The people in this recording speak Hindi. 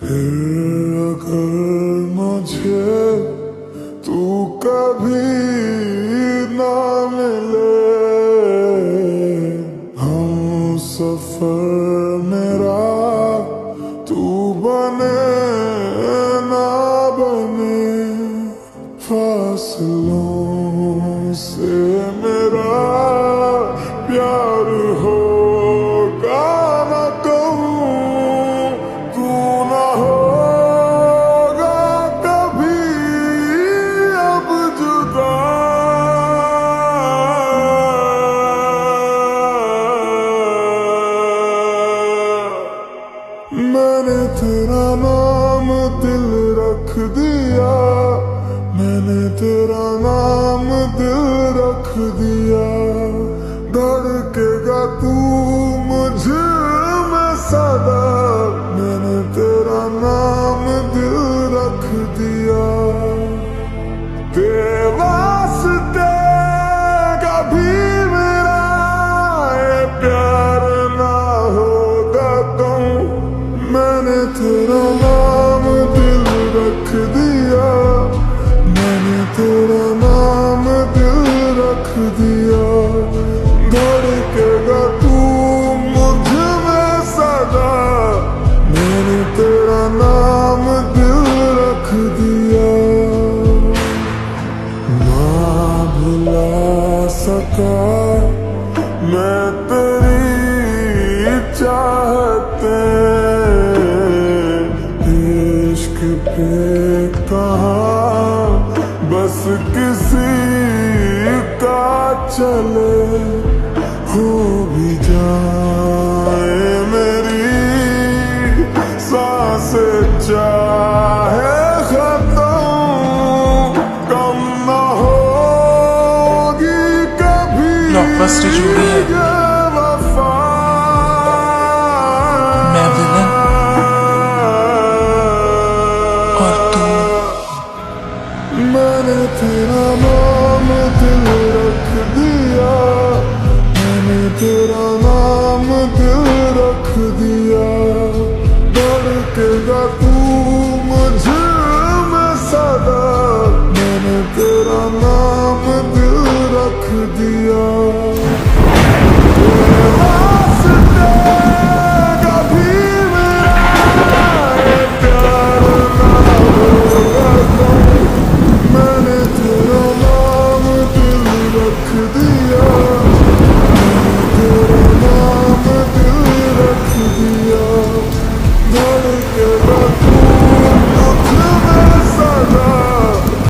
फिर अगर मुझे तू कभी ना मिले, हम सफर मेरा तू बने ना बने, फासलों से मेरा प्यार होगा ना कहूँ, तू ना होगा कभी अब जुदा। मैंने तेरा नाम दिल रख दिया, मैंने तेरा नाम दिल रख दिया। धड़केगा तू मुझ में सदा, मैंने तेरा नाम दिल रख दिया। तेरे वास्ते कभी मेरा ये प्यार ना होगा कहूँ, मैंने तेरा नाम दिल रख दिया, मैंने तेरा नाम दिल रख दिया। धड़केगा तू मुझ में सदा, मैंने तेरा नाम दिल रख दिया। ना भुला सका मैं तेरी चाहते, इश्क पे कहाँ बस किसी का चले, हो भी जाए मेरी सांसें चाहे खत्म, कम ना होगी कभी ब्लॉकबस्टर जोड़ी है। ये वफा। मैं विलन और तू। मैंने तेरा नाम दिल रख दिया, मैंने तेरा